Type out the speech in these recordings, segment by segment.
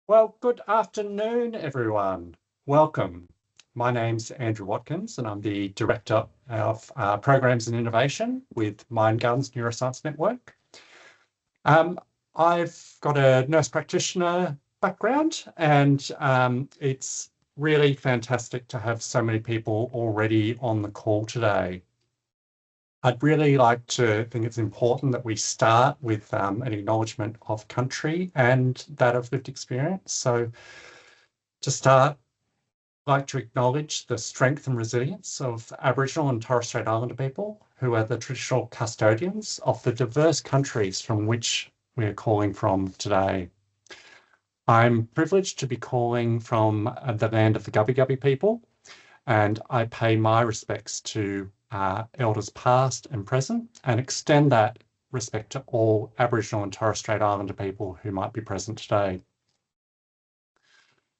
Well, good afternoon, everyone. Welcome. My name's Andrew Watkins, and I'm the Director of Programs and Innovation with Mindgardens Neuroscience Network. I've got a nurse practitioner background, and it's really fantastic to have so many people already on the call today. I'd really like to think it's important that we start with an acknowledgement of country and that of lived experience. So to start, I'd like to acknowledge the strength and resilience of Aboriginal and Torres Strait Islander people who are the traditional custodians of the diverse countries from which we are calling from today. I'm privileged to be calling from the land of the Gubbi Gubbi people, and I pay my respects to elders past and present, and extend that respect to all Aboriginal and Torres Strait Islander people who might be present today.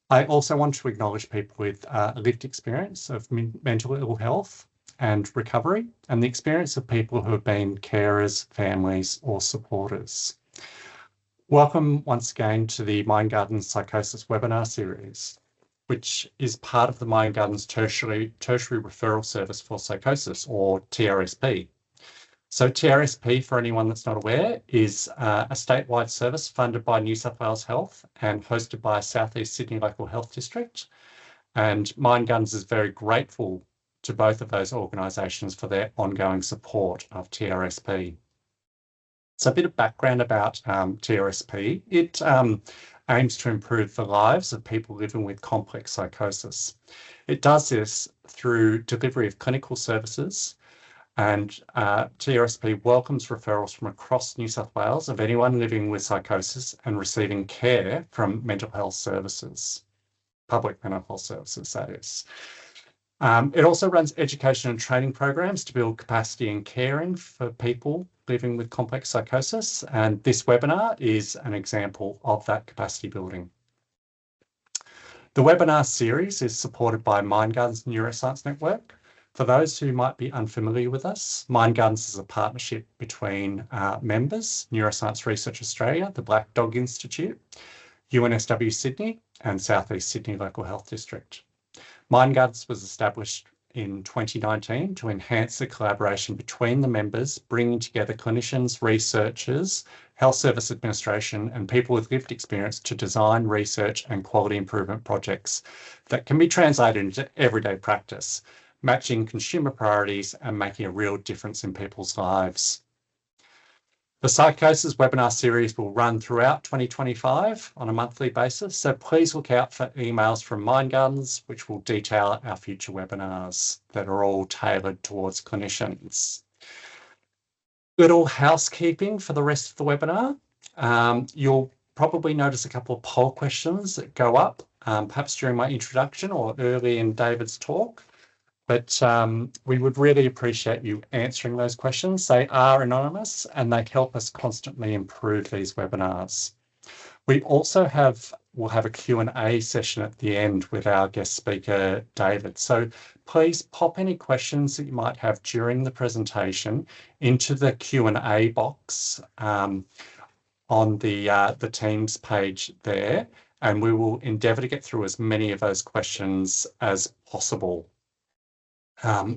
I also want to acknowledge people with lived experience of mental ill health and recovery, and the experience of people who have been carers, families, or supporters. Welcome once again to the Mindgardens Psychosis Webinar Series, which is part of the Mindgardens Tertiary Referral Service for Psychosis, or TRSP. So TRSP, for anyone that's not aware, is a statewide service funded by New South Wales Health and hosted by South East Sydney Local Health District. And Mindgardens is very grateful to both of those organisations for their ongoing support of TRSP. So a bit of background about TRSP. It aims to improve the lives of people living with complex psychosis. It does this through delivery of clinical services, and TRSP welcomes referrals from across New South Wales of anyone living with psychosis and receiving care from mental health services, public mental health services, that is. It also runs education and training programs to build capacity and caring for people living with complex psychosis, and this webinar is an example of that capacity building. The webinar series is supported by Mindgardens Neuroscience Network. For those who might be unfamiliar with us, Mindgardens is a partnership between members, Neuroscience Research Australia, the Black Dog Institute, UNSW Sydney, and South East Sydney Local Health District. Mindgardens was established in 2019 to enhance the collaboration between the members, bringing together clinicians, researchers, health service administration, and people with lived experience to design, research, and quality improvement projects that can be translated into everyday practice, matching consumer priorities and making a real difference in people's lives. The Psychosis webinar series will run throughout 2025 on a monthly basis, so please look out for emails from Mindgardens, which will detail our future webinars that are all tailored towards clinicians. Little housekeeping for the rest of the webinar. You'll probably notice a couple of poll questions that go up, perhaps during my introduction or early in David's talk. But we would really appreciate you answering those questions. They are anonymous and they help us constantly improve these webinars. We also will have a Q&A session at the end with our guest speaker, David. So please pop any questions that you might have during the presentation into the Q&A box on the Teams page there, and we will endeavour to get through as many of those questions as possible.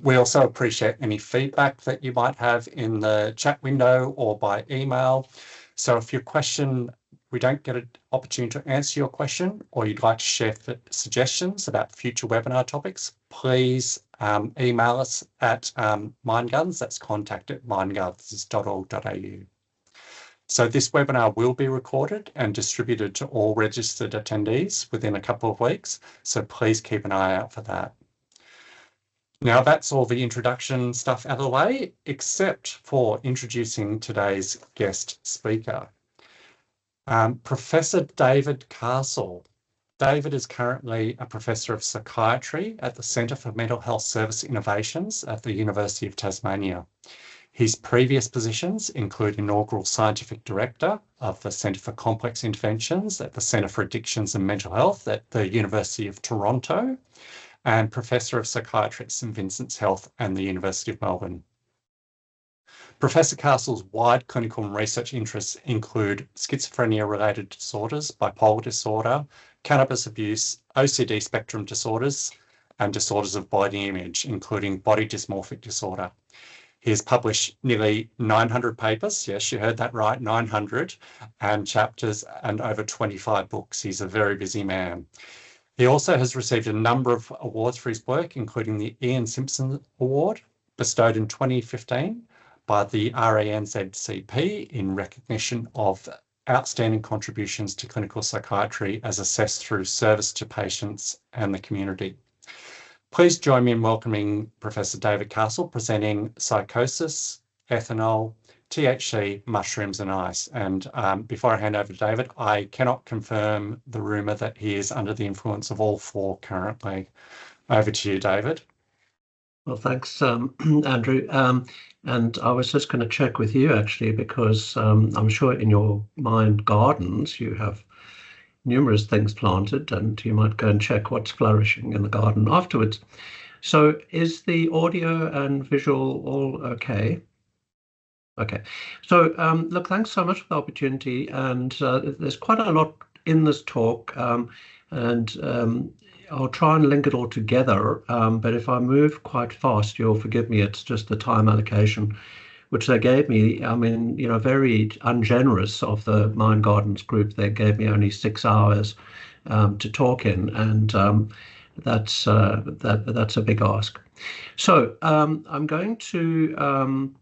We also appreciate any feedback that you might have in the chat window or by email. So if your question, we don't get an opportunity to answer your question, or you'd like to share suggestions about future webinar topics, please email us at Mindgardens, that's contact@mindgardens.org.au. So this webinar will be recorded and distributed to all registered attendees within a couple of weeks, so please keep an eye out for that. Now that's all the introduction stuff out of the way, except for introducing today's guest speaker. Professor David Castle. David is currently a Professor of Psychiatry at the Centre for Mental Health Service Innovations at the University of Tasmania. His previous positions include inaugural Scientific Director of the Centre for Complex Interventions at the Centre for Addictions and Mental Health at the University of Toronto, and Professor of Psychiatry at St Vincent's Health and the University of Melbourne. Professor Castle's wide clinical and research interests include schizophrenia-related disorders, bipolar disorder, cannabis abuse, OCD spectrum disorders, and disorders of body image, including body dysmorphic disorder. He has published nearly 900 papers, yes, you heard that right, 900, and chapters, and over 25 books. He's a very busy man. He also has received a number of awards for his work, including the Ian Simpson Award, bestowed in 2015 by the RANZCP in recognition of outstanding contributions to clinical psychiatry as assessed through service to patients and the community. Please join me in welcoming Professor David Castle presenting Psychosis, Ethanol, THC, Mushrooms and Ice. And before I hand over to David, I cannot confirm the rumour that he is under the influence of all four currently. Over to you, David. Well, thanks, Andrew. And I was just going to check with you, actually, because I'm sure in your mind gardens you have numerous things planted, and you might go and check what's flourishing in the garden afterwards. So is the audio and visual all okay? Okay. So look, thanks so much for the opportunity. And there's quite a lot in this talk, and I'll try and link it all together. But if I move quite fast, you'll forgive me. It's just the time allocation which they gave me. I mean, you know, very ungenerous of the Mindgardens group. They gave me only 6 hours to talk in, and that's a big ask. So I'm going to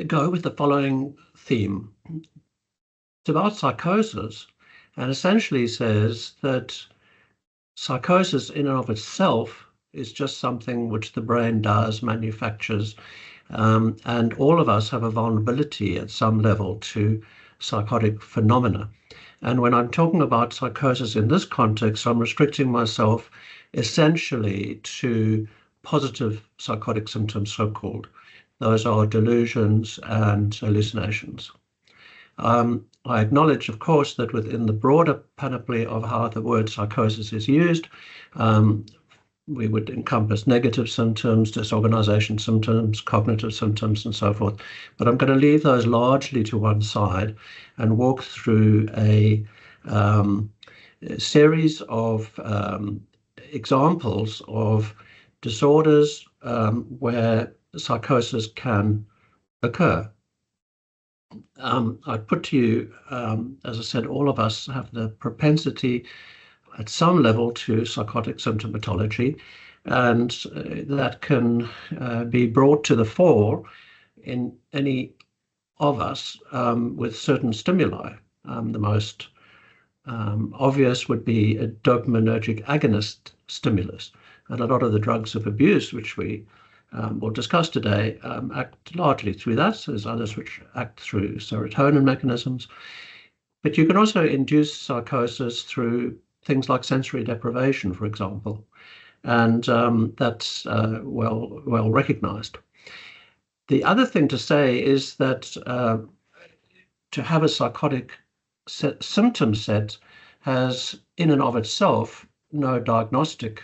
go with the following theme. It's about psychosis, and essentially says that psychosis in and of itself is just something which the brain does, manufactures, and all of us have a vulnerability at some level to psychotic phenomena. And when I'm talking about psychosis in this context, I'm restricting myself essentially to positive psychotic symptoms, so-called. Those are delusions and hallucinations. I acknowledge, of course, that within the broader panoply of how the word psychosis is used, we would encompass negative symptoms, disorganization symptoms, cognitive symptoms, and so forth. But I'm going to leave those largely to one side and walk through a series of examples of disorders where psychosis can occur. I put to you, as I said, all of us have the propensity at some level to psychotic symptomatology, and that can be brought to the fore in any of us with certain stimuli. The most obvious would be a dopaminergic agonist stimulus, and a lot of the drugs of abuse, which we will discuss today, act largely through that. There's others which act through serotonin mechanisms, but you can also induce psychosis through things like sensory deprivation, for example, and that's well recognized. The other thing to say is that to have a psychotic symptom set has in and of itself no diagnostic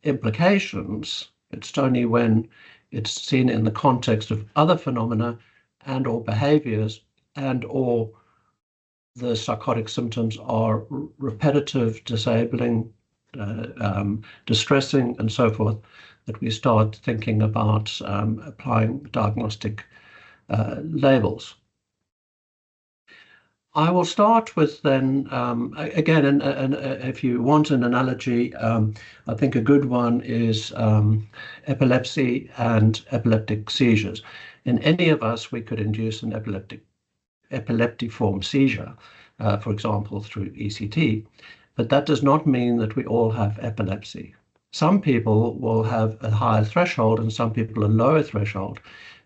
implications. It's only when it's seen in the context of other phenomena and or behaviors and or the psychotic symptoms are repetitive, disabling, distressing, and so forth, that we start thinking about applying diagnostic labels. I will start with then, again, and if you want an analogy, I think a good one is epilepsy and epileptic seizures. In any of us, we could induce an epileptiform seizure, for example, through ECT, but that does not mean that we all have epilepsy. Some people will have a higher threshold and some people a lower threshold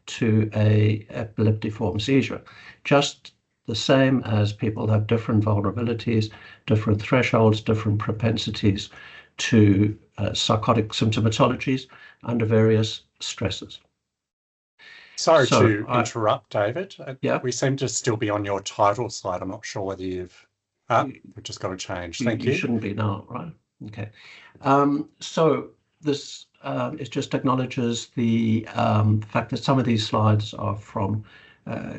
to a epileptiform seizure, just the same as people have different vulnerabilities, different thresholds, different propensities to psychotic symptomatologies under various stresses. Sorry to interrupt, David. Yeah. We seem to still be on your title slide. I'm not sure whether you've just got to change. Thank you. You shouldn't be now, right? Okay. So this it just acknowledges the fact that some of these slides are from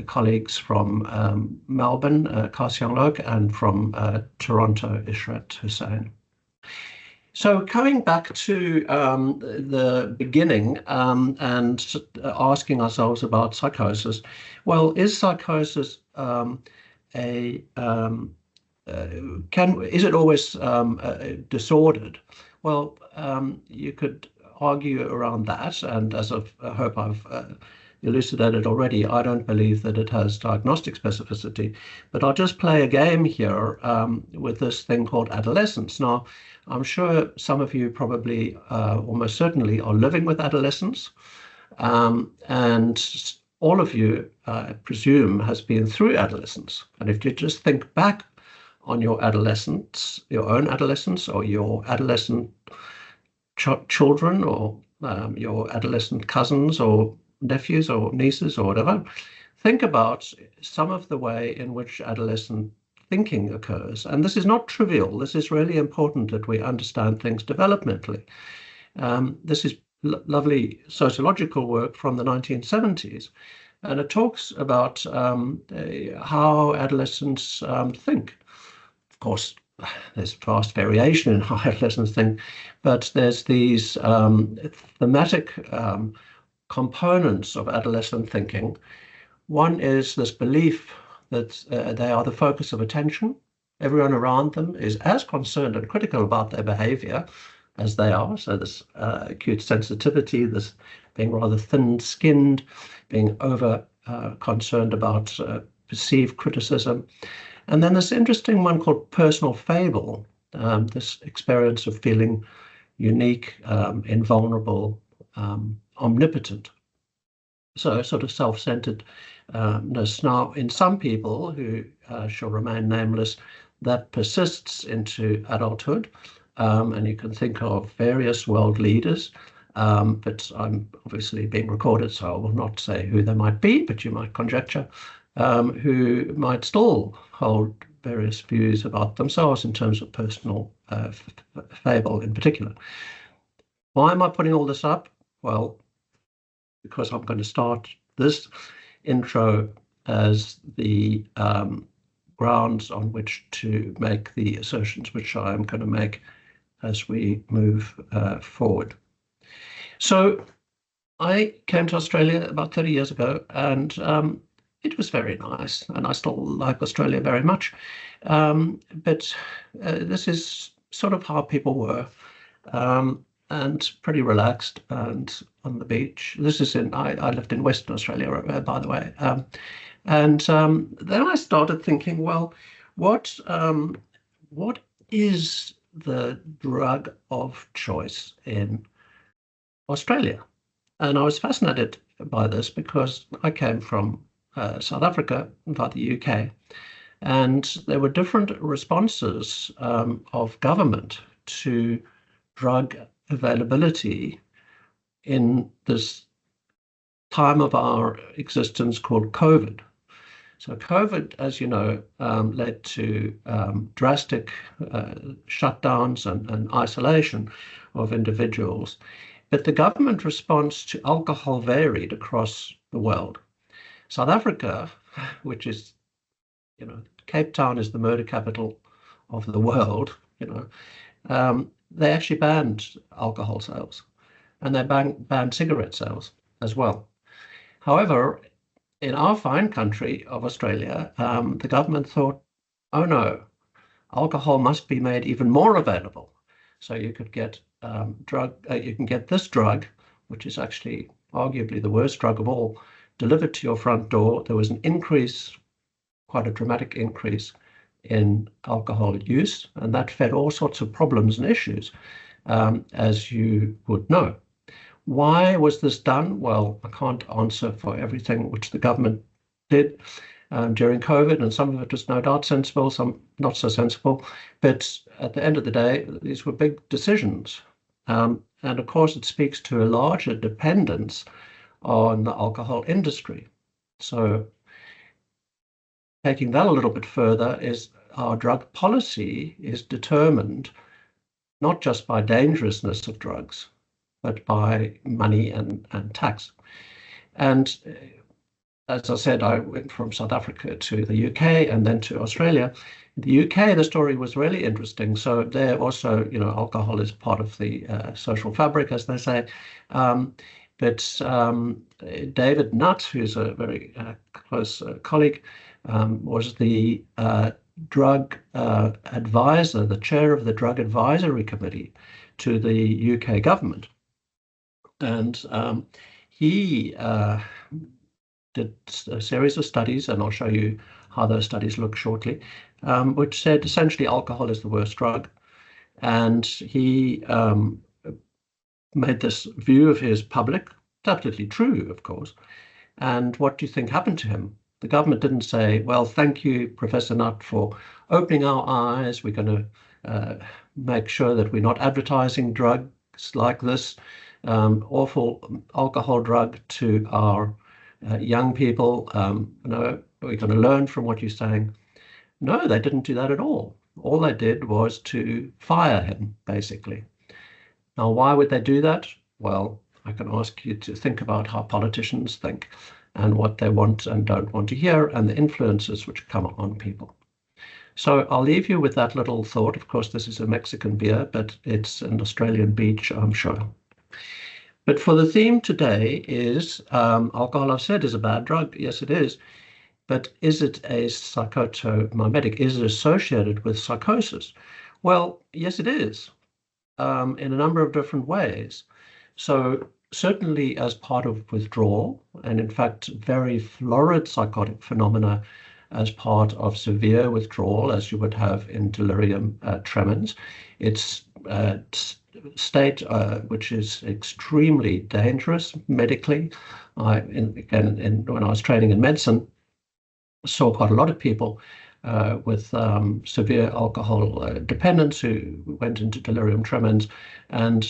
colleagues from Melbourne, Kasiang Lok, and from Toronto, Ishrat Hussain. So coming back to the beginning and asking ourselves about psychosis, well, is psychosis is it always disordered? Well, you could argue around that, and as I hope I've elucidated already, I don't believe that it has diagnostic specificity, but I'll just play a game here with this thing called adolescence. Now, I'm sure some of you probably almost certainly are living with adolescence, and all of you, I presume, has been through adolescence. And if you just think back on your adolescence, your own adolescence, or your adolescent children, or your adolescent cousins or nephews or nieces or whatever, think about some of the way in which adolescent thinking occurs. And this is not trivial. This is really important that we understand things developmentally. This is lovely sociological work from the 1970s, and it talks about how adolescents think. Of course, there's vast variation in how adolescents think, but there's these thematic components of adolescent thinking. One is this belief that they are the focus of attention. Everyone around them is as concerned and critical about their behavior as they are. So this acute sensitivity, this being rather thin-skinned, being over concerned about perceived criticism. And then this interesting one called personal fable, this experience of feeling unique, invulnerable, omnipotent. So sort of self-centeredness. Now, in some people who shall remain nameless, that persists into adulthood. And you can think of various world leaders, but I'm obviously being recorded, so I will not say who they might be, but you might conjecture, who might still hold various views about themselves in terms of personal fable in particular. Why am I putting all this up? Well, because I'm going to start this intro as the grounds on which to make the assertions which I am going to make as we move forward. So I came to Australia about 30 years ago, and it was very nice, and I still like Australia very much. But this is sort of how people were, and pretty relaxed and on the beach. This is I lived in Western Australia, by the way. And then I started thinking, well, what is the drug of choice in Australia? And I was fascinated by this because I came from South Africa, by the UK, and there were different responses of government to drug availability in this time of our existence called COVID. So COVID, as you know, led to drastic shutdowns and isolation of individuals. But the government response to alcohol varied across the world. South Africa, which is, Cape Town is the murder capital of the world, they actually banned alcohol sales, and they banned cigarette sales as well. However, in our fine country of Australia, the government thought, oh no, alcohol must be made even more available. So you could get you can get this drug, which is actually arguably the worst drug of all, delivered to your front door. There was an increase, quite a dramatic increase in alcohol use, and that fed all sorts of problems and issues, as you would know. Why was this done? Well, I can't answer for everything which the government did during COVID, and some of it was no doubt sensible, some not so sensible. But at the end of the day, these were big decisions. And of course, it speaks to a larger dependence on the alcohol industry. So taking that a little bit further, is our drug policy is determined not just by dangerousness of drugs, but by money and tax. And as I said, I went from South Africa to the UK and then to Australia. In the UK, the story was really interesting. So there also, alcohol is part of the social fabric, as they say. But David Nutt, who's a very close colleague, was the drug advisor, the chair of the Drug Advisory Committee to the UK government. And he did a series of studies, and I'll show you how those studies look shortly, which said essentially alcohol is the worst drug. And he made this view of his public, absolutely true, of course. And what do you think happened to him? The government didn't say, well, thank you, Professor Nutt, for opening our eyes. We're going to make sure that we're not advertising drugs like this awful alcohol drug to our young people. No, we're going to learn from what you're saying. No, they didn't do that at all. All they did was to fire him, basically. Now, why would they do that? Well, I can ask you to think about how politicians think and what they want and don't want to hear and the influences which come on people. So I'll leave you with that little thought. Of course, this is a Mexican beer, but it's an Australian beach, I'm sure. But for the theme today is alcohol, I've said, is a bad drug. Yes, it is. But is it a psychotomimetic? Is it associated with psychosis? Well, yes, it is, in a number of different ways. So certainly as part of withdrawal, and in fact, very florid psychotic phenomena as part of severe withdrawal, as you would have in delirium tremens. It's state which is extremely dangerous medically. When I was training in medicine, saw quite a lot of people with severe alcohol dependence who went into delirium tremens, and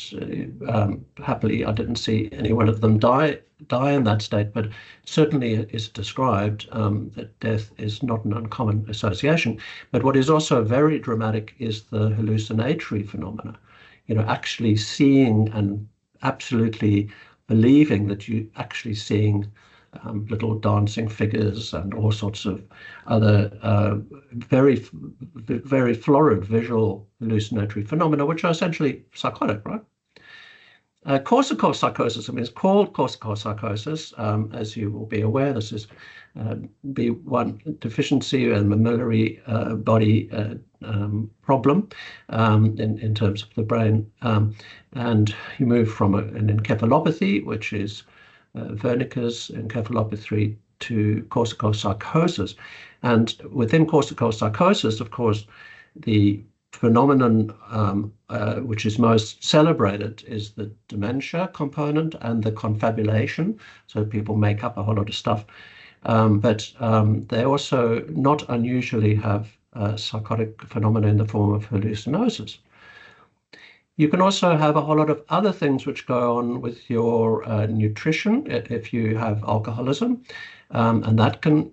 happily I didn't see any one of them die in that state, but certainly it is described that death is not an uncommon association. But what is also very dramatic is the hallucinatory phenomena, actually seeing and absolutely believing that you're actually seeing little dancing figures and all sorts of other very, very florid visual hallucinatory phenomena, which are essentially psychotic, right? Cortical psychosis, it's called cortical psychosis. As you will be aware, this is B1 deficiency and mammillary body problem in terms of the brain. And you move from an encephalopathy, which is Wernicke's encephalopathy, to cortical psychosis. And within cortical psychosis, of course, the phenomenon which is most celebrated is the dementia component and the confabulation. So people make up a whole lot of stuff. But they also not unusually have psychotic phenomena in the form of hallucinosis. You can also have a whole lot of other things which go on with your nutrition if you have alcoholism, and that can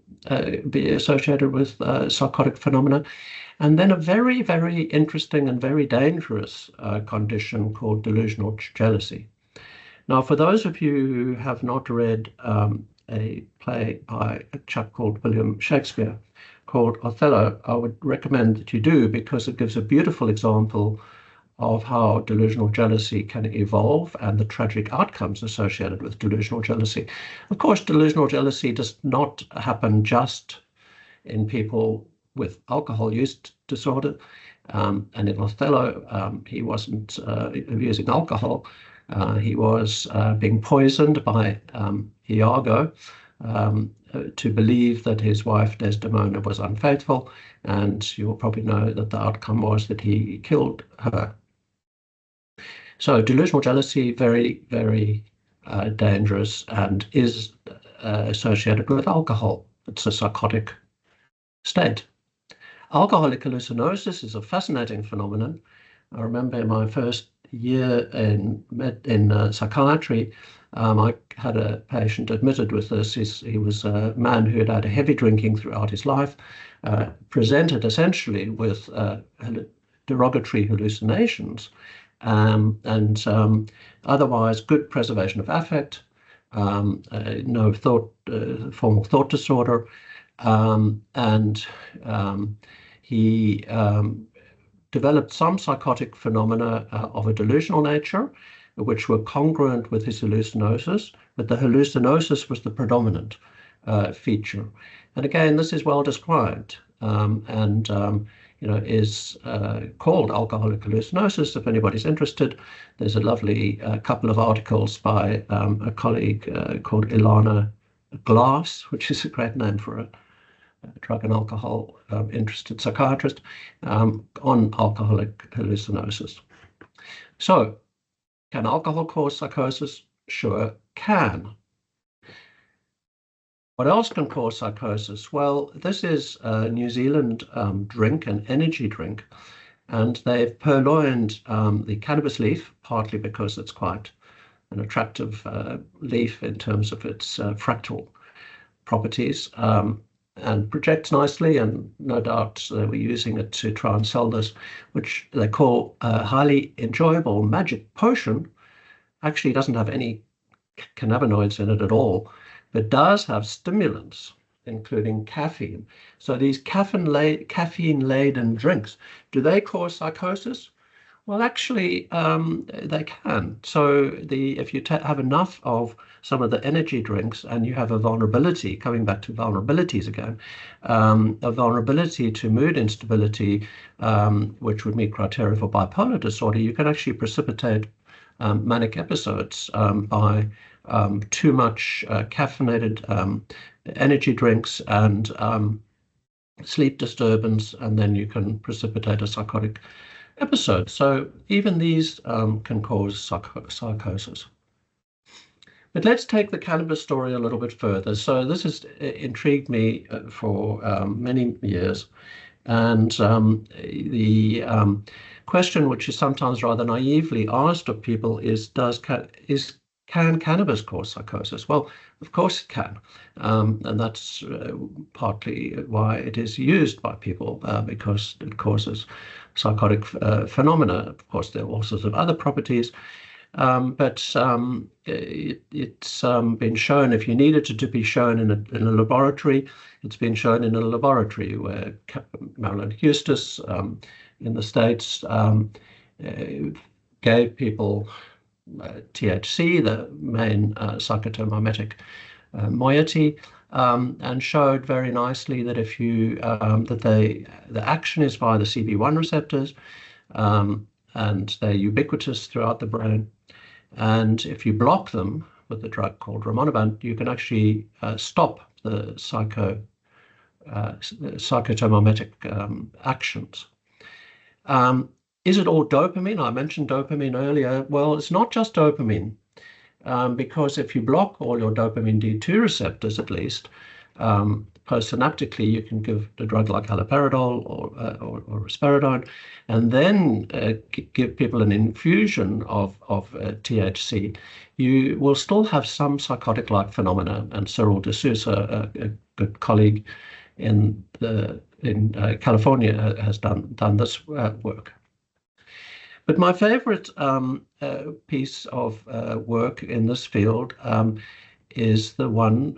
be associated with psychotic phenomena. And then a very, very interesting and very dangerous condition called delusional jealousy. Now, for those of you who have not read a play by a chap called William Shakespeare called Othello, I would recommend that you do, because it gives a beautiful example of how delusional jealousy can evolve and the tragic outcomes associated with delusional jealousy. Of course, delusional jealousy does not happen just in people with alcohol use disorder. And in Othello, he wasn't using alcohol. He was being poisoned by Iago to believe that his wife Desdemona was unfaithful. And you will probably know that the outcome was that he killed her. So delusional jealousy, very, very dangerous, and is associated with alcohol. It's a psychotic state. Alcoholic hallucinosis is a fascinating phenomenon. I remember in my first year in psychiatry, I had a patient admitted with this. He was a man who had had a heavy drinking throughout his life, presented essentially with derogatory hallucinations, Otherwise good preservation of affect, no formal thought disorder, and he developed some psychotic phenomena of a delusional nature, which were congruent with his hallucinosis, but the hallucinosis was the predominant feature. And again, this is well described, is called alcoholic hallucinosis. If anybody's interested, there's a lovely couple of articles by a colleague called Ilana Glass, which is a great name for a drug and alcohol interested psychiatrist, on alcoholic hallucinosis. So, can alcohol cause psychosis? Sure can. What else can cause psychosis? Well, this is a New Zealand drink, an energy drink, and they've purloined the cannabis leaf, partly because it's quite an attractive leaf in terms of its fractal properties, and projects nicely, and no doubt they were using it to try and sell this, which they call a highly enjoyable magic potion. Actually doesn't have any cannabinoids in it at all, but does have stimulants, including caffeine. So these caffeine-laden drinks, do they cause psychosis? Well, actually, they can. So if you have enough of some of the energy drinks and you have a vulnerability, coming back to vulnerabilities again, a vulnerability to mood instability, which would meet criteria for bipolar disorder, you can actually precipitate manic episodes by too much caffeinated energy drinks and sleep disturbance, and then you can precipitate a psychotic episode. So even these can cause psychosis. But let's take the cannabis story a little bit further. So this has intrigued me for many years. And the question, which is sometimes rather naively asked of people, is can cannabis cause psychosis? Well, of course it can. And that's partly why it is used by people, because it causes psychotic phenomena. Of course, there are all sorts of other properties. But it's been shown, if you needed it to be shown in a laboratory, it's been shown in a laboratory where Marilyn Hustis in the States gave people THC, the main psychotomimetic moiety, and showed very nicely that if you the action is via the CB1 receptors, and they're ubiquitous throughout the brain. And if you block them with a drug called rimonabant, you can actually stop the psychotomimetic actions. Is it all dopamine? I mentioned dopamine earlier. Well, it's not just dopamine, because if you block all your dopamine D2 receptors, at least, postsynaptically, you can give a drug like haloperidol or risperidone, and then give people an infusion of THC. You will still have some psychotic-like phenomena. And Cyril D'Souza, a good colleague in California, has done this work. But my favorite piece of work in this field is the one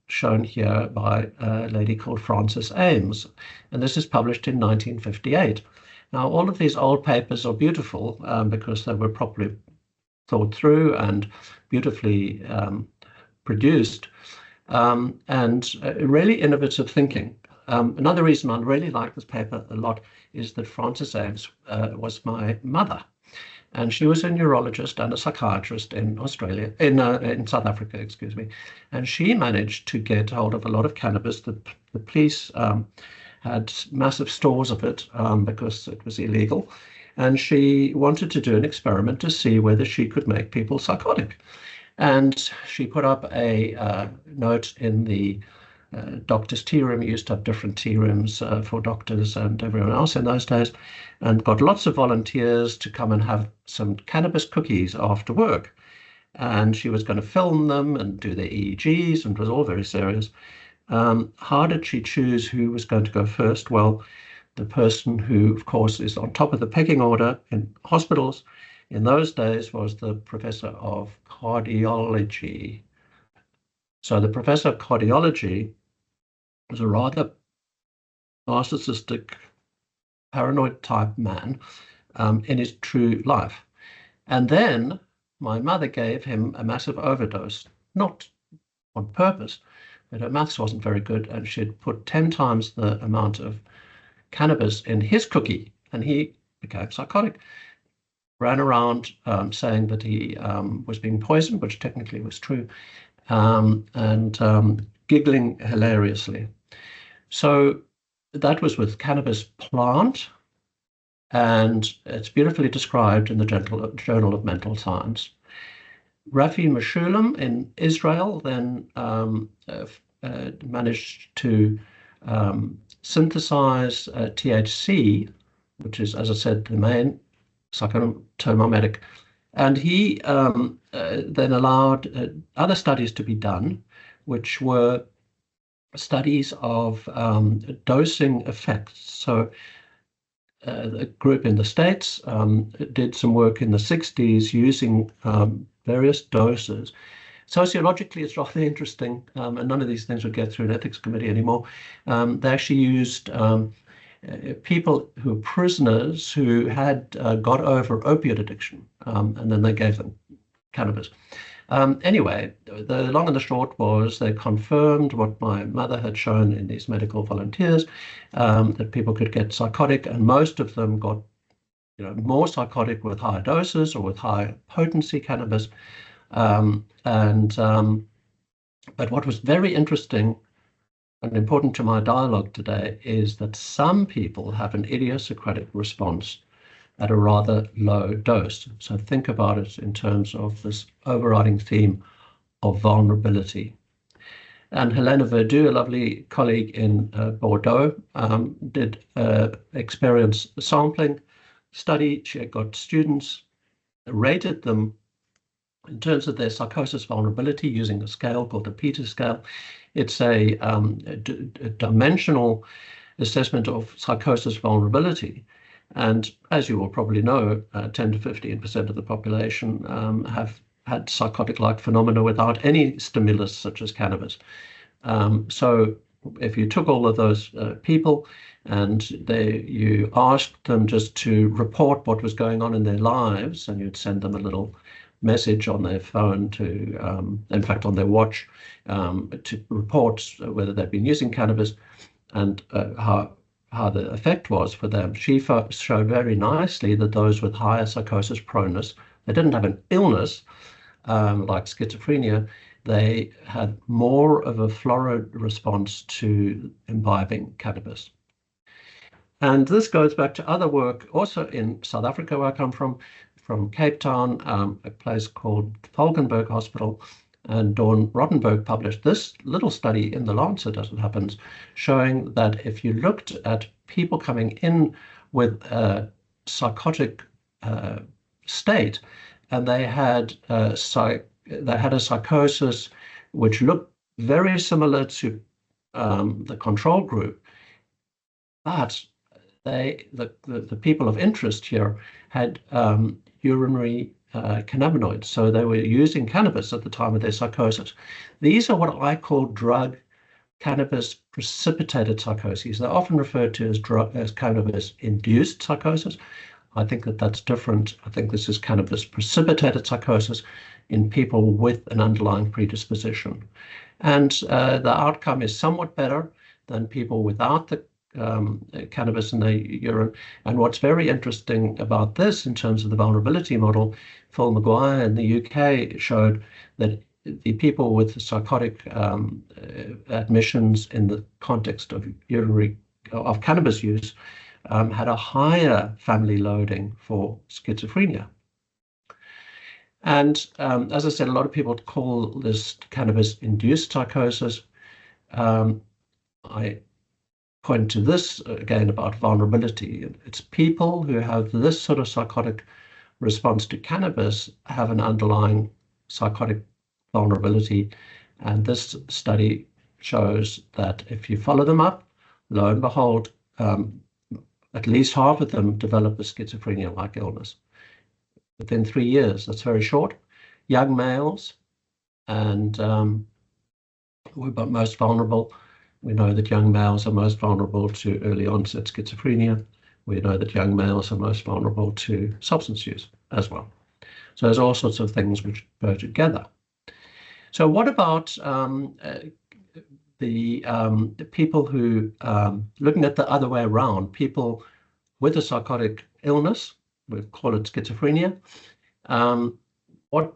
shown here by a lady called Frances Ames, and this is published in 1958. Now, all of these old papers are beautiful because they were properly thought through and beautifully produced, and really innovative thinking. Another reason I really like this paper a lot is that Frances Ames was my mother, and she was a neurologist and a psychiatrist in Australia, in South Africa, excuse me, and she managed to get hold of a lot of cannabis. The police had massive stores of it because it was illegal, and she wanted to do an experiment to see whether she could make people psychotic. And she put up a note in the doctor's tea room. You used to have different tea rooms for doctors and everyone else in those days, and got lots of volunteers to come and have some cannabis cookies after work. And she was going to film them and do their EEGs, and it was all very serious. How did she choose who was going to go first? Well, the person who, of course, is on top of the pecking order in hospitals in those days was the professor of cardiology. So the professor of cardiology was a rather narcissistic, paranoid type man in his true life. And then my mother gave him a massive overdose, not on purpose, but her maths wasn't very good, and she'd put 10 times the amount of cannabis in his cookie, and he became psychotic. Ran around saying that he was being poisoned, which technically was true, and giggling hilariously. So that was with cannabis plant, and it's beautifully described in the Journal of Mental Science. Rafi Meshulam in Israel then managed to synthesize THC, which is, as I said, the main psychotomimetic, and he then allowed other studies to be done, which were studies of dosing effects. So a group in the States did some work in the 60s using various doses. Sociologically, it's rather interesting, and none of these things would get through an ethics committee anymore. They actually used people who were prisoners who had got over opiate addiction, and then they gave them cannabis. Anyway, the long and the short was they confirmed what my mother had shown in these medical volunteers, that people could get psychotic, and most of them got more psychotic with higher doses or with high potency cannabis. But what was very interesting and important to my dialogue today is that some people have an idiosyncratic response at a rather low dose. So think about it in terms of this overriding theme of vulnerability. And Helena Verdu, a lovely colleague in Bordeaux, did experience sampling study. She got students, rated them in terms of their psychosis vulnerability using a scale called the Peters scale. It's a dimensional assessment of psychosis vulnerability. And as you will probably know, 10 to 15% of the population have had psychotic-like phenomena without any stimulus such as cannabis. So if you took all of those people and you asked them just to report what was going on in their lives, and you'd send them a little message on their phone to, in fact, on their watch, to report whether they'd been using cannabis and how the effect was for them. She showed very nicely that those with higher psychosis proneness, they didn't have an illness like schizophrenia, they had more of a florid response to imbibing cannabis. And this goes back to other work also in South Africa, where I come from Cape Town, a place called Valkenburg Hospital, and Dawn Rottenberg published this little study in The Lancet, as it happens, showing that if you looked at people coming in with a psychotic state, and they had a psychosis which looked very similar to the control group, but the people of interest here had urinary cannabinoids, so they were using cannabis at the time of their psychosis. These are what I call drug cannabis precipitated psychoses. They're often referred to as cannabis induced psychosis. I think that that's different. I think this is cannabis precipitated psychosis in people with an underlying predisposition. And the outcome is somewhat better than people without the cannabis in the urine. And what's very interesting about this in terms of the vulnerability model, Phil Maguire in the UK showed that the people with psychotic admissions in the context of cannabis use had a higher family loading for schizophrenia. And as I said, a lot of people call this cannabis-induced psychosis. I point to this again about vulnerability. It's people who have this sort of psychotic response to cannabis have an underlying psychotic vulnerability. And this study shows that if you follow them up, lo and behold, at least half of them develop a schizophrenia-like illness within 3 years. That's very short. Young males, and we're most vulnerable. We know that young males are most vulnerable to early onset schizophrenia. We know that young males are most vulnerable to substance use as well. So there's all sorts of things which go together. So what about the people who, looking at the other way around, people with a psychotic illness, we call it schizophrenia, what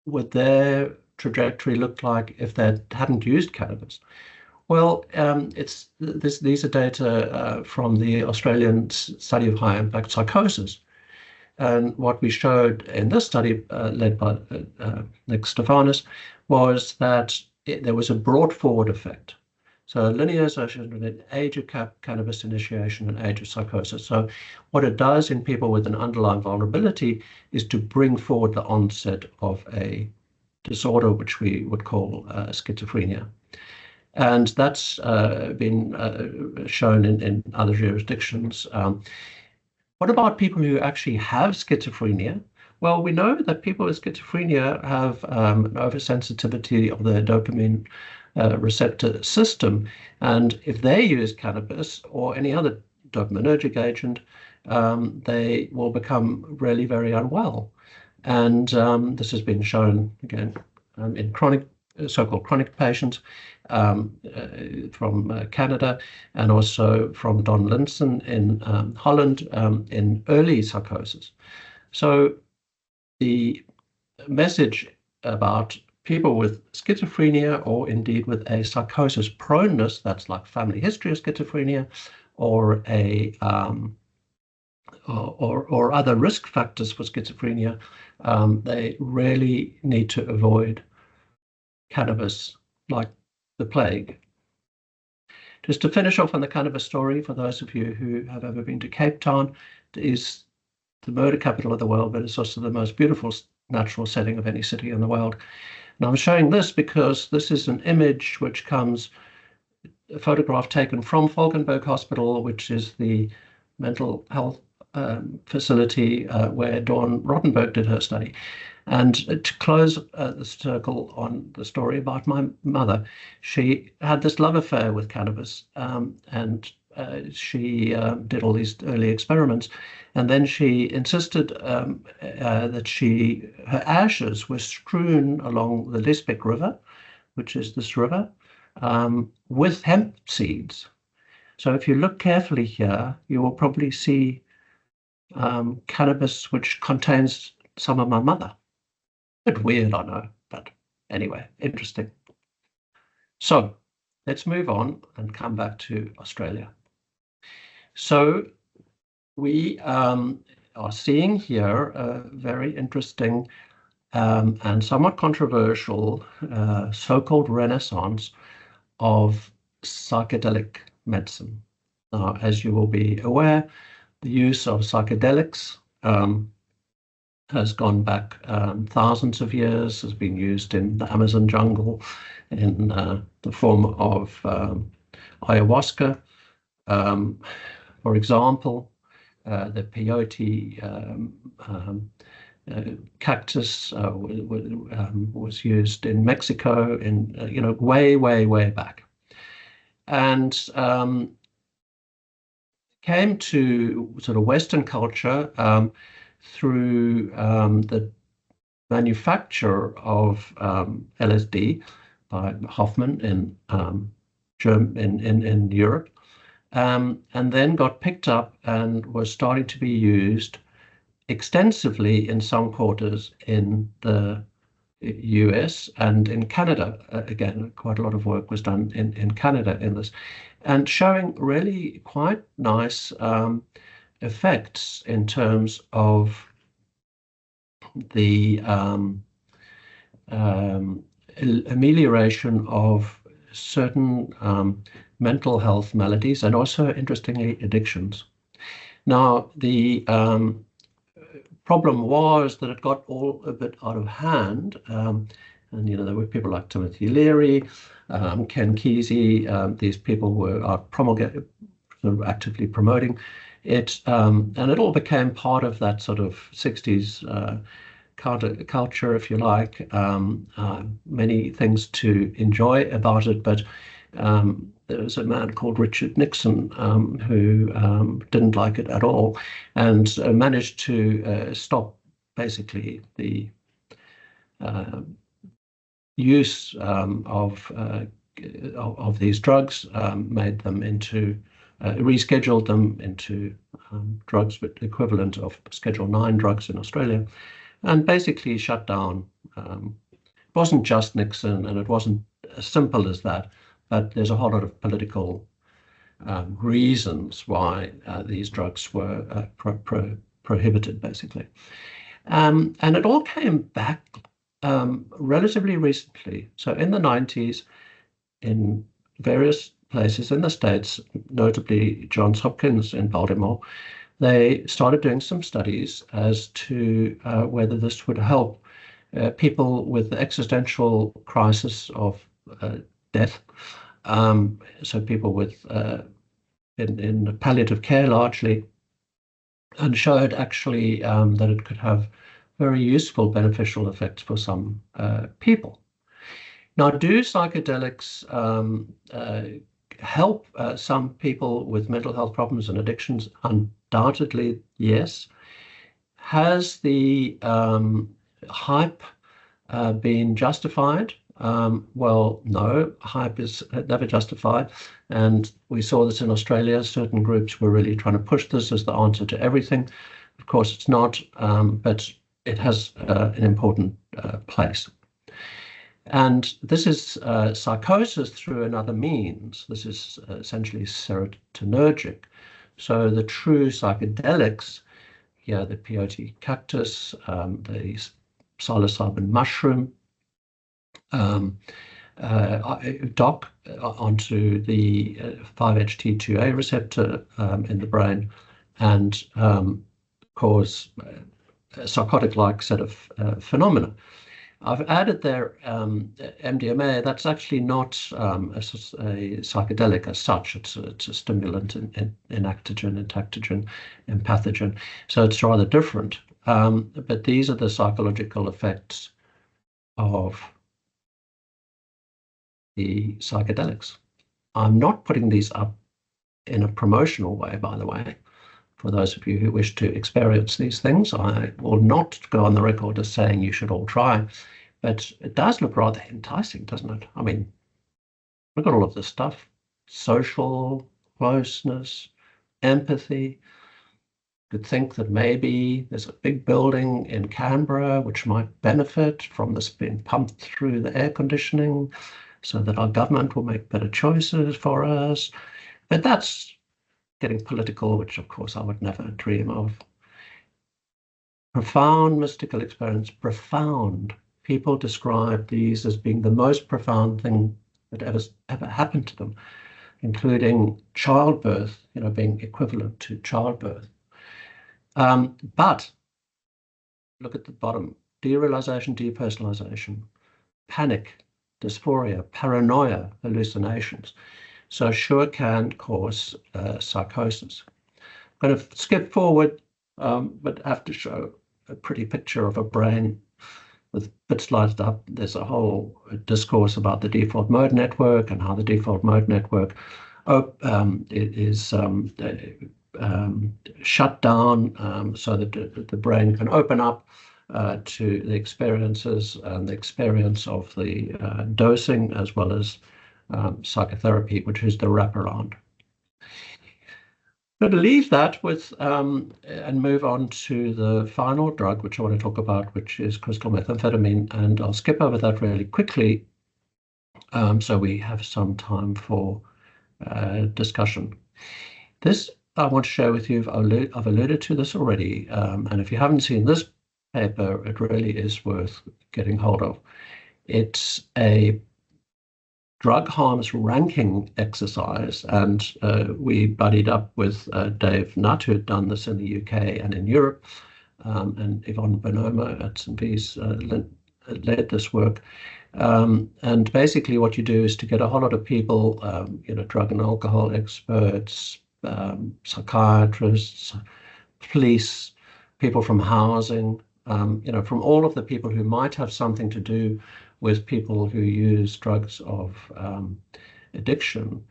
would their trajectory look like if they hadn't used cannabis? Well, these are data from the Australian study of high impact psychosis. And what we showed in this study, led by Nick Stefanis, was that there was a brought forward effect. So linear association with age of cannabis initiation and age of psychosis. So what it does in people with an underlying vulnerability is to bring forward the onset of a disorder, which we would call schizophrenia. And that's been shown in other jurisdictions. What about people who actually have schizophrenia? Well, we know that people with schizophrenia have an oversensitivity of the dopamine receptor system. And if they use cannabis or any other dopaminergic agent, they will become really very unwell. And this has been shown, again, in so-called chronic patients from Canada, and also from Don Linson in Holland in early psychosis. So the message about people with schizophrenia, or indeed with a psychosis proneness, that's like family history of schizophrenia, or a or other risk factors for schizophrenia, they really need to avoid cannabis like the plague. Just to finish off on the cannabis story, for those of you who have ever been to Cape Town, it is the murder capital of the world, but it's also the most beautiful natural setting of any city in the world. And I'm showing this because this is an image which comes, a photograph taken from Falkenberg Hospital, which is the mental health facility where Dawn Rottenberg did her study. And to close the circle on the story about my mother, she had this love affair with cannabis, and she did all these early experiments. And then she insisted that her ashes were strewn along the Lisbech River, which is this river, with hemp seeds. So if you look carefully here, you will probably see cannabis which contains some of my mother. A bit weird, I know, but anyway, interesting. So let's move on and come back to Australia. So we are seeing here a very interesting and somewhat controversial so-called renaissance of psychedelic medicine. Now, as you will be aware, the use of psychedelics has gone back thousands of years, has been used in the Amazon jungle in the form of ayahuasca. For example, the peyote cactus was used in Mexico in way back, and came to sort of Western culture through the manufacture of LSD by Hoffman in Europe, and then got picked up and was starting to be used extensively in some quarters in the US and in Canada. Again, quite a lot of work was done in Canada in this, and showing really quite nice effects in terms of the amelioration of certain mental health maladies, and also, interestingly, addictions. Now, the problem was that it got all a bit out of hand, and there were people like Timothy Leary, Ken Kesey. These people were promulgated, sort of actively promoting And it all became part of that sort of 60s culture, if you like. Many things to enjoy about it, but there was a man called Richard Nixon who didn't like it at all, and managed to stop basically the use of these drugs, made them into rescheduled them into drugs with the equivalent of Schedule 9 drugs in Australia, and basically shut down. It wasn't just Nixon, and it wasn't as simple as that, but there's a whole lot of political reasons why these drugs were prohibited, basically. And it all came back relatively recently. So in the 90s, in various places in the States, notably Johns Hopkins in Baltimore, they started doing some studies as to whether this would help people with the existential crisis of death. So people with in palliative care largely, and showed actually that it could have very useful beneficial effects for some people. Now, do psychedelics help some people with mental health problems and addictions? Undoubtedly, yes. Has the hype been justified? Well, no, hype is never justified. And we saw this in Australia. Certain groups were really trying to push this as the answer to everything. Of course, it's not, but it has an important place. And this is psychosis through another means. This is essentially serotonergic. So the true psychedelics, here the peyote cactus, the psilocybin mushroom, dock onto the 5-HT2A receptor in the brain and cause a psychotic-like set of phenomena. I've added there MDMA. That's actually not a psychedelic as such. It's a stimulant, enactogen, entactogen, empathogen. So it's rather different. But these are the psychological effects of the psychedelics. I'm not putting these up in a promotional way, by the way. For those of you who wish to experience these things, I will not go on the record as saying you should all try, but it does look rather enticing, doesn't it? I mean, look at all of this stuff: social closeness, empathy. You could think that maybe there's a big building in Canberra which might benefit from this being pumped through the air conditioning so that our government will make better choices for us. But that's getting political, which of course I would never dream of. Profound mystical experience, profound. People describe these as being the most profound thing that ever happened to them, including childbirth, being equivalent to childbirth. But look at the bottom: derealization, depersonalization, panic, dysphoria, paranoia, hallucinations. So sure can cause psychosis. I'm going to skip forward, but have to show a pretty picture of a brain with bits lighted up. There's a whole discourse about the default mode network and how the default mode network is shut down so that the brain can open up to the experiences and the experience of the dosing, as well as psychotherapy, which is the wraparound. I'm going to leave that with and move on to the final drug, which I want to talk about, which is crystal methamphetamine, and I'll skip over that really quickly so we have some time for discussion. This I want to share with you. I've alluded to this already, and if you haven't seen this paper, it really is worth getting hold of. It's a drug harms ranking exercise, and we buddied up with Dave Nutt, who had done this in the UK and in Europe, and Yvonne Bonomo at St. Bees led this work. And basically what you do is to get a whole lot of people, drug and alcohol experts, psychiatrists, police, people from housing, from all of the people who might have something to do with people who use drugs of addiction.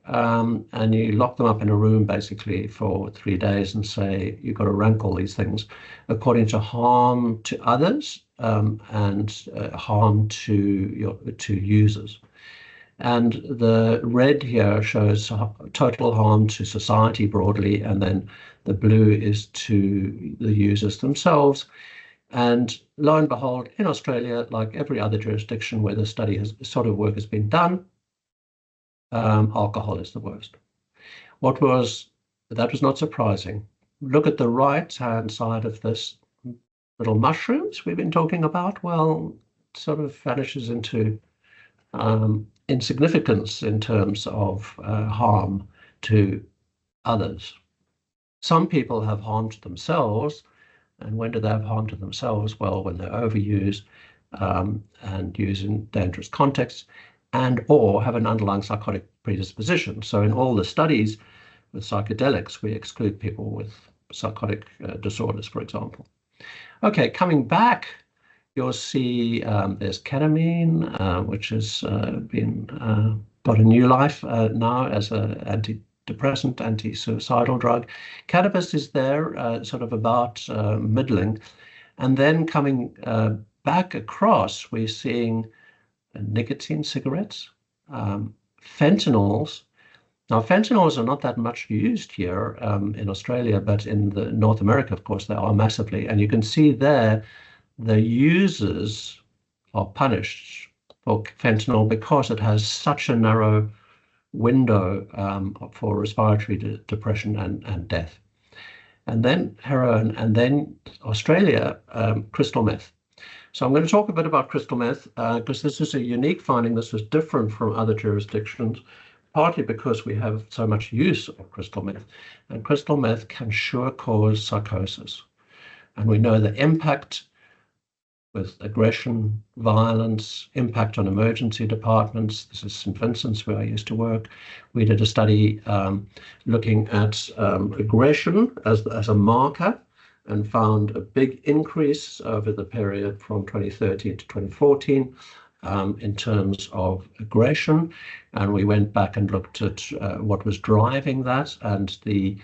And you lock them up in a room basically for 3 days and say, you've got to rank all these things according to harm to others and harm to users. And the red here shows total harm to society broadly, and then the blue is to the users themselves. And lo and behold, in Australia, like every other jurisdiction where the sort of work has been done, alcohol is the worst. That was not surprising. Look at the right-hand side of this, little mushrooms we've been talking about. Well, it sort of vanishes into insignificance in terms of harm to others. Some people have harm to themselves, and when do they have harm to themselves? Well, when they're overused and used in dangerous contexts, and or have an underlying psychotic predisposition. So in all the studies with psychedelics, we exclude people with psychotic disorders, for example. Okay, coming back, you'll see there's ketamine, which has got a new life now as an antidepressant, anti-suicidal drug. Cannabis is there, sort of about middling. And then coming back across, we're seeing nicotine cigarettes, fentanyls. Now, fentanyls are not that much used here in Australia, but in North America, of course, they are massively. And you can see there, the users are punished for fentanyl because it has such a narrow window for respiratory depression and death. And then heroin, and then Australia, crystal meth. So I'm going to talk a bit about crystal meth because this is a unique finding. This is different from other jurisdictions, partly because we have so much use of crystal meth. And crystal meth can sure cause psychosis. And we know the impact with aggression, violence, impact on emergency departments. This is St. Vincent's, where I used to work. We did a study looking at aggression as a marker, and found a big increase over the period from 2013 to 2014 in terms of aggression. And we went back and looked at what was driving that, and the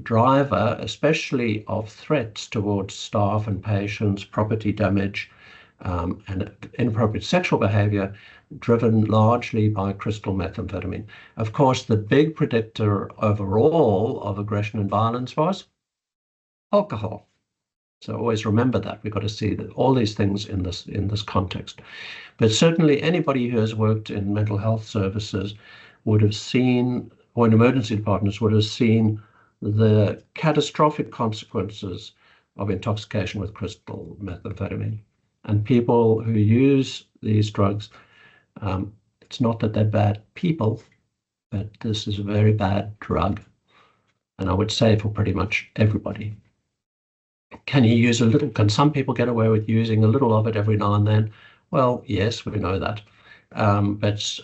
driver, especially of threats towards staff and patients, property damage, and inappropriate sexual behavior, driven largely by crystal methamphetamine. Of course, the big predictor overall of aggression and violence was alcohol. So always remember that. We've got to see that all these things in this context. But certainly anybody who has worked in mental health services would have seen, or in emergency departments would have seen, the catastrophic consequences of intoxication with crystal methamphetamine. And people who use these drugs, it's not that they're bad people, but this is a very bad drug. And I would say for pretty much everybody. Can you use a little? Can some people get away with using a little of it every now and then? Well, yes, we know that. But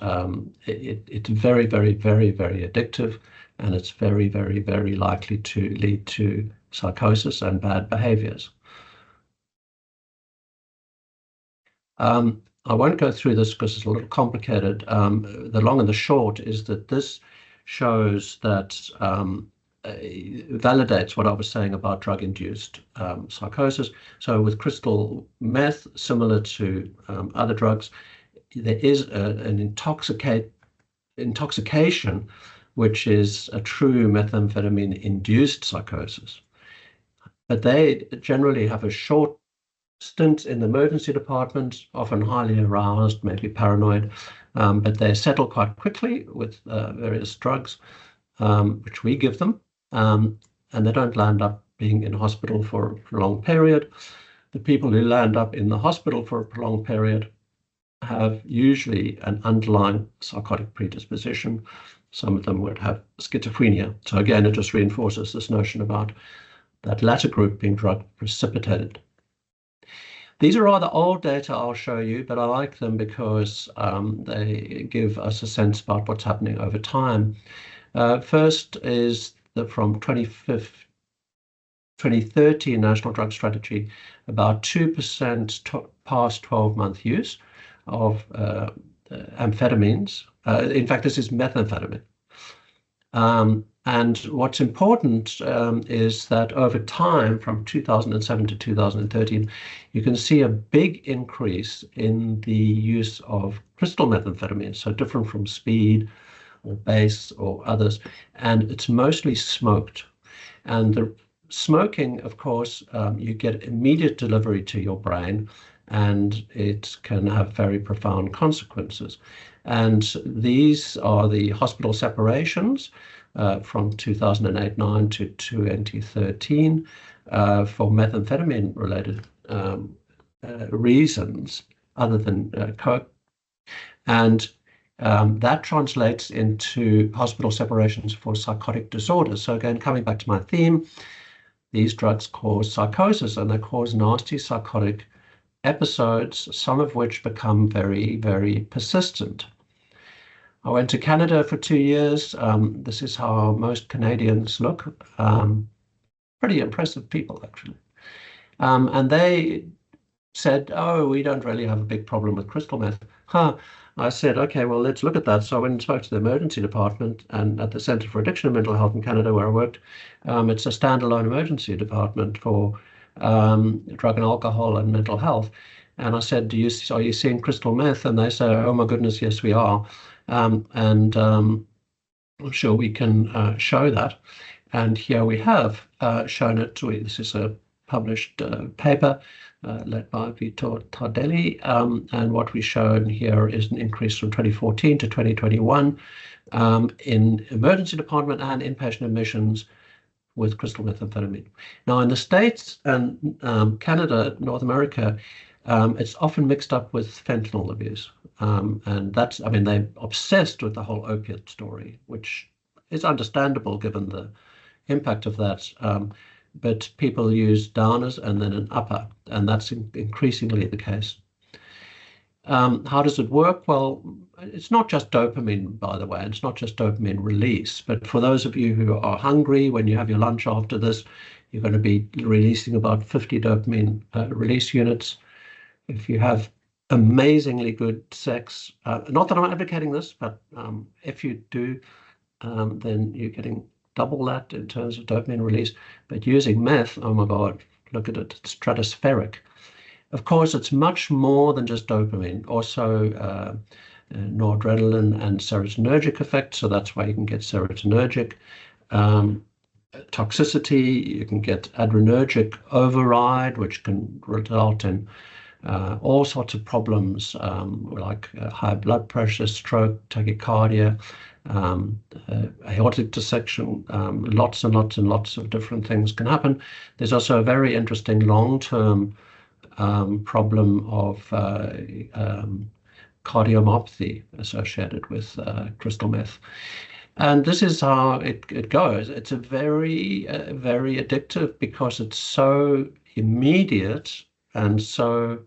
it's very, very, very, very addictive, and it's very, very, very likely to lead to psychosis and bad behaviors. I won't go through this because it's a little complicated. The long and the short is that this shows that validates what I was saying about drug-induced psychosis. So with crystal meth, similar to other drugs, there is an intoxication, which is a true methamphetamine-induced psychosis. But they generally have a short stint in the emergency department, often highly aroused, maybe paranoid, but they settle quite quickly with various drugs, which we give them. And they don't land up being in hospital for a prolonged period. The people who land up in the hospital for a prolonged period have usually an underlying psychotic predisposition. Some of them would have schizophrenia. So again, it just reinforces this notion about that latter group being drug precipitated. These are rather old data I'll show you, but I like them because they give us a sense about what's happening over time. First is from 2013 National Drug Strategy, about 2% past 12-month use of amphetamines. In fact, this is methamphetamine. And what's important is that over time, from 2007 to 2013, you can see a big increase in the use of crystal methamphetamine, so different from speed or base or others, and it's mostly smoked. And the smoking, of course, you get immediate delivery to your brain, and it can have very profound consequences. And these are the hospital separations from 2008-9 to 2013 for methamphetamine-related reasons other than coke. And that translates into hospital separations for psychotic disorders. So again, coming back to my theme, these drugs cause psychosis, and they cause nasty psychotic episodes, some of which become very, very persistent. I went to Canada for 2 years. This is how most Canadians look. Pretty impressive people, actually. And they said, oh, we don't really have a big problem with crystal meth. I said, okay, well, let's look at that. So I went and spoke to the emergency department, and at the Centre for Addiction and Mental Health in Canada, where I worked, it's a standalone emergency department for drug and alcohol and mental health. And I said, are you seeing crystal meth? And they say, oh my goodness, yes, we are. I'm sure we can show that. And here we have shown it. This is a published paper led by Vitor Tardelli. And what we've shown here is an increase from 2014 to 2021 in emergency department and inpatient admissions with crystal methamphetamine. Now, in the States and Canada, North America, it's often mixed up with fentanyl abuse. And that's, I mean, they're obsessed with the whole opiate story, which is understandable given the impact of that. But people use downers and then an upper, and that's increasingly the case. How does it work? Well, it's not just dopamine, by the way. It's not just dopamine release. But for those of you who are hungry, when you have your lunch after this, you're going to be releasing about 50 dopamine release units. If you have amazingly good sex, not that I'm advocating this, but if you do, then you're getting double that in terms of dopamine release. But using meth, oh my God, look at it, it's stratospheric. Of course, it's much more than just dopamine, also noradrenaline and serotonergic effects. So that's why you can get serotonergic toxicity. You can get adrenergic override, which can result in all sorts of problems like high blood pressure, stroke, tachycardia, aortic dissection, lots and lots and lots of different things can happen. There's also a very interesting long-term problem of cardiomyopathy associated with crystal meth. And this is how it goes. It's a very, very addictive because it's so immediate and so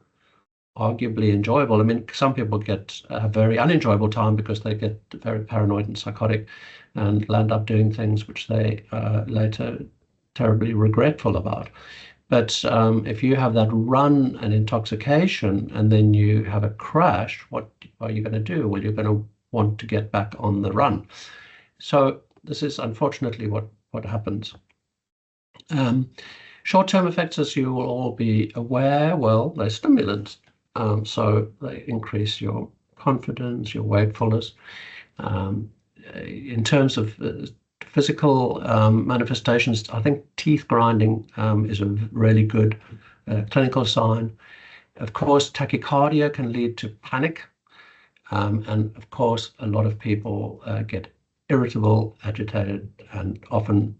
arguably enjoyable. I mean, some people get a very unenjoyable time because they get very paranoid and psychotic and land up doing things which they later terribly regretful about. But if you have that run and intoxication and then you have a crash, what are you going to do? Well, you're going to want to get back on the run. So this is unfortunately what happens. Short-term effects, as you will all be aware, well, they're stimulants. So they increase your confidence, your wakefulness. In terms of physical manifestations, I think teeth grinding is a really good clinical sign. Of course, tachycardia can lead to panic. And of course, a lot of people get irritable, agitated, and often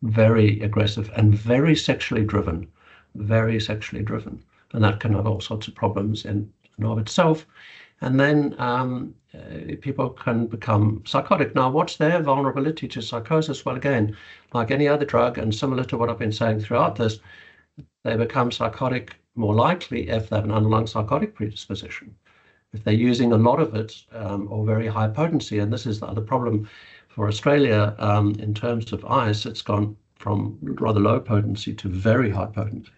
very aggressive and very sexually driven, And that can have all sorts of problems in and of itself. And then people can become psychotic. Now, what's their vulnerability to psychosis? Well, again, like any other drug, and similar to what I've been saying throughout this, they become psychotic more likely if they have an underlying psychotic predisposition. If they're using a lot of it or very high potency, and this is the other problem For Australia, in terms of ice, it's gone from rather low potency to very high potency.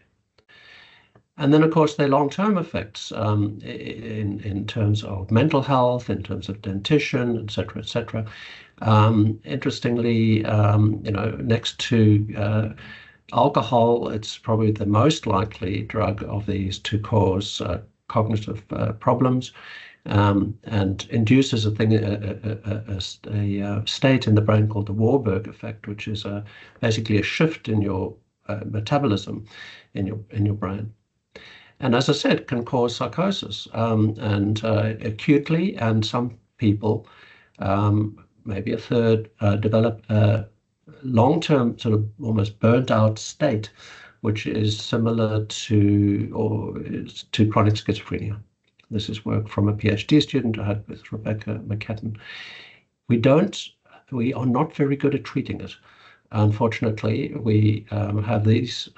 And then, of course, there are long-term effects in terms of mental health, in terms of dentition, et cetera, et cetera. Interestingly, next to alcohol, it's probably the most likely drug of these to cause cognitive problems, and induces a state in the brain called the Warburg effect, which is basically a shift in your metabolism in your brain. And as I said, can cause psychosis, and acutely, and some people, maybe a third, develop a long-term sort of almost burnt out state, which is similar to chronic schizophrenia. This is work from a PhD student I had with Rebecca McCatton. We are not very good at treating it. Unfortunately, we have these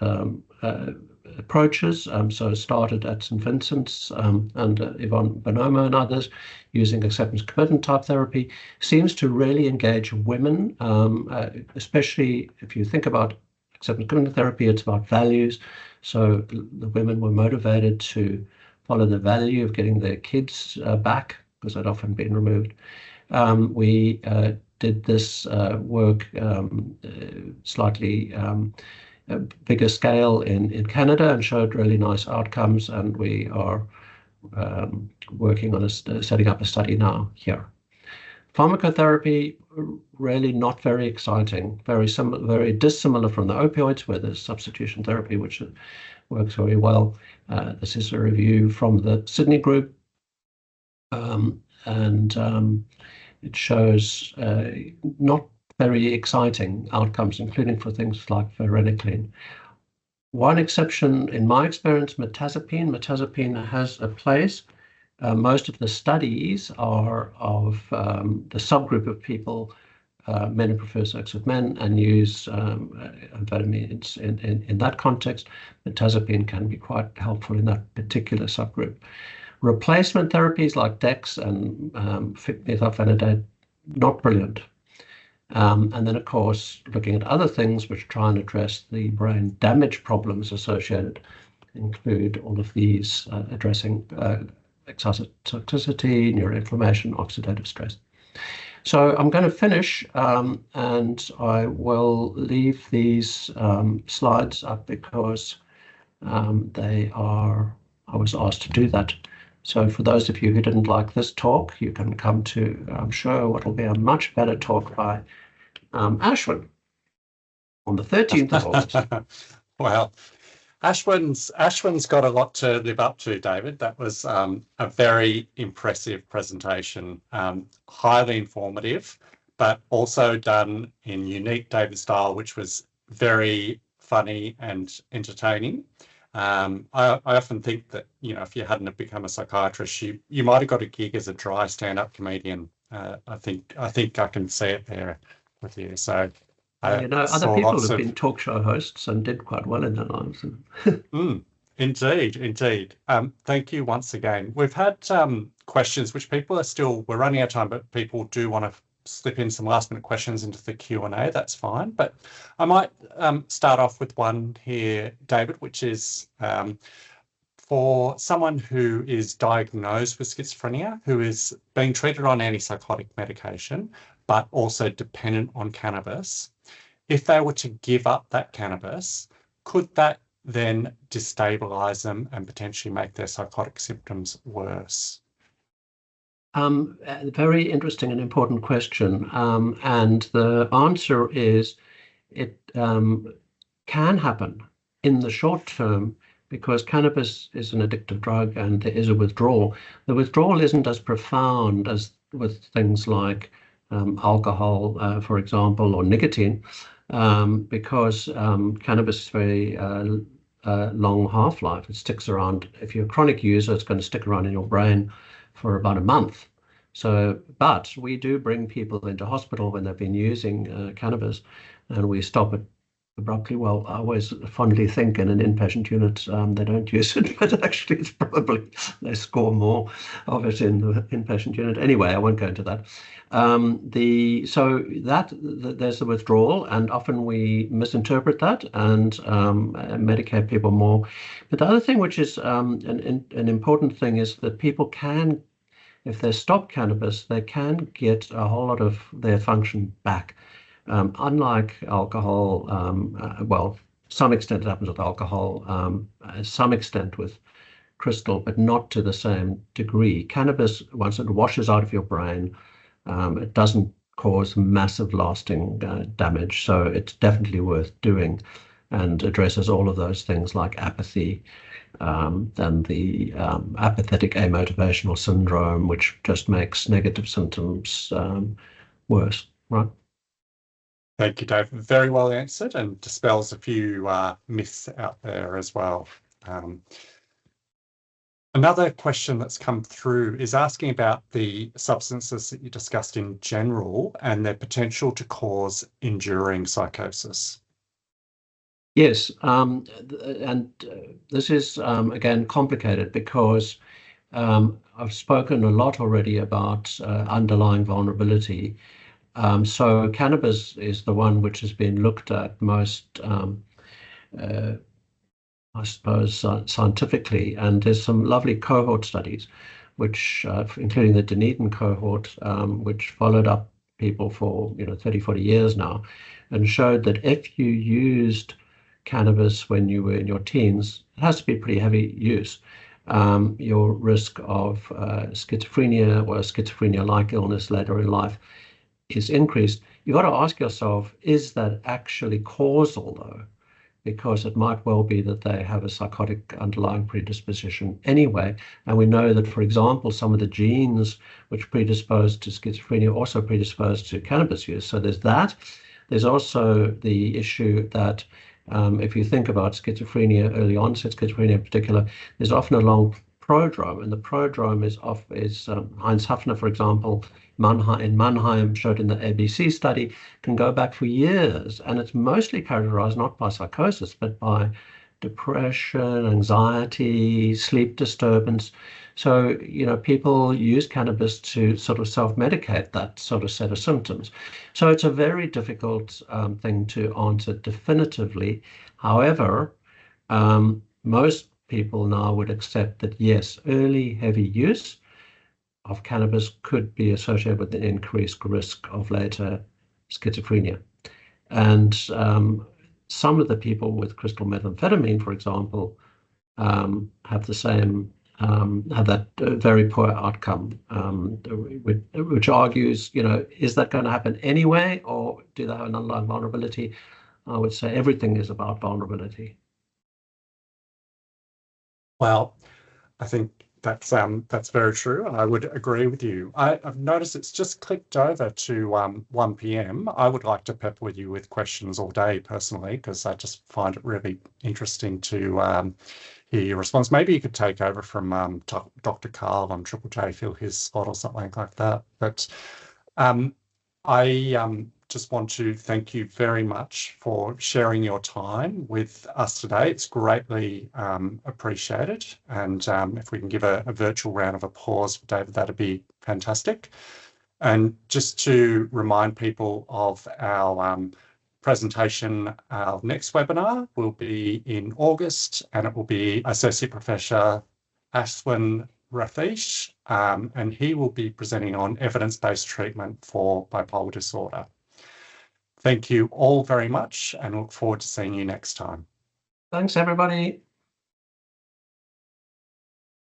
approaches. So started at St. Vincent's under Yvonne Bonomo and others, using acceptance commitment type therapy, seems to really engage women, especially if you think about acceptance commitment therapy, it's about values. So the women were motivated to follow the value of getting their kids back, because they'd often been removed. We did this work slightly bigger scale in Canada, and showed really nice outcomes, and we are working on setting up a study now here. Pharmacotherapy, really not very exciting, very dissimilar from the opioids, where there's substitution therapy, which works very well. This is a review from the Sydney group, and it shows not very exciting outcomes, including for things like varenicline. One exception, in my experience, methamphetamine. Methamphetamine has a place. Most of the studies are of the subgroup of people, men who prefer sex with men and use amphetamines in that context. Methamphetamine can be quite helpful in that particular subgroup. Replacement therapies like Dex and methylphenidate, not brilliant. And then, of course, looking at other things which try and address the brain damage problems associated, include all of these addressing excitotoxicity, neuroinflammation, oxidative stress. So I'm going to finish, and I will leave these slides up because I was asked to do that. So for those of you who didn't like this talk, you can come to, I'm sure, what will be a much better talk by Ashwin on the 13th of August. Well, Ashwin's got a lot to live up to, David. That was a very impressive presentation, highly informative, but also done in unique David style, which was very funny and entertaining. I often think that, if you hadn't have become a psychiatrist, you might have got a gig as a dry stand-up comedian. I think I can see it there with you. So other people have been talk show hosts and did quite well in their lives. Indeed. Thank you once again. We've had questions which we're running out of time, but people do want to slip in some last minute questions into the Q&A. That's fine. But I might start off with one here, David, which is for someone who is diagnosed with schizophrenia, who is being treated on antipsychotic medication, but also dependent on cannabis. If they were to give up that cannabis, could that then destabilize them and potentially make their psychotic symptoms worse? Very interesting and important question. And the answer is it can happen in the short term, because cannabis is an addictive drug and there is a withdrawal. The withdrawal isn't as profound as with things like alcohol, for example, or nicotine, because cannabis is very long half-life. It sticks around. If you're a chronic user, it's going to stick around in your brain for about a month. So, but we do bring people into hospital when they've been using cannabis, and we stop it abruptly. Well, I always fondly think in an inpatient unit they don't use it, but actually it's probably they score more of it in the inpatient unit. Anyway, I won't go into that. There's the withdrawal, and often we misinterpret that and medicate people more. But the other thing, which is an important thing, is that people can, if they stop cannabis, they can get a whole lot of their function back. Unlike alcohol, well, some extent it happens with alcohol, some extent with crystal, but not to the same degree. Cannabis, once it washes out of your brain, it doesn't cause massive lasting damage. So it's definitely worth doing and addresses all of those things like apathy and the apathetic amotivational syndrome, which just makes negative symptoms worse, right? Thank you, Dave. Very well answered and dispels a few myths out there as well. Another question that's come through is asking about the substances that you discussed in general and their potential to cause enduring psychosis. Yes, this is, again, complicated because I've spoken a lot already about underlying vulnerability. So cannabis is the one which has been looked at most, I suppose, scientifically, and there's some lovely cohort studies, which, including the Dunedin cohort, which followed up people for 30, 40 years now, and showed that if you used cannabis when you were in your teens, it has to be pretty heavy use. Your risk of schizophrenia or schizophrenia-like illness later in life is increased. You've got to ask yourself, is that actually causal though? Because it might well be that they have a psychotic underlying predisposition anyway. And we know that, for example, some of the genes which predispose to schizophrenia also predispose to cannabis use. So there's that. There's also the issue that if you think about schizophrenia, early onset schizophrenia in particular, there's often a long prodrome, and the prodrome is Heinz Hafner, for example, in Mannheim, showed in the ABC study, can go back for years, and it's mostly characterized not by psychosis, but by depression, anxiety, sleep disturbance. So, people use cannabis to sort of self-medicate that sort of set of symptoms. So it's a very difficult thing to answer definitively. However, most people now would accept that, yes, early heavy use of cannabis could be associated with an increased risk of later schizophrenia. And some of the people with crystal methamphetamine, for example, have the same, have that very poor outcome, which argues, is that going to happen anyway, or do they have an underlying vulnerability? I would say everything is about vulnerability. Well, I think that's very true, and I would agree with you. I've noticed it's just clicked over to 1 p.m. I would like to pepper you with questions all day personally, because I just find it really interesting to hear your response. Maybe you could take over from Dr. Carl on Triple J, fill his spot or something like that. But I just want to thank you very much for sharing your time with us today. It's greatly appreciated. And if we can give a virtual round of applause for David, that'd be fantastic. And just to remind people of our presentation, our next webinar will be in August, and it will be Associate Professor Ashwin Rathish, and he will be presenting on evidence-based treatment for bipolar disorder. Thank you all very much, and look forward to seeing you next time. Thanks, everybody.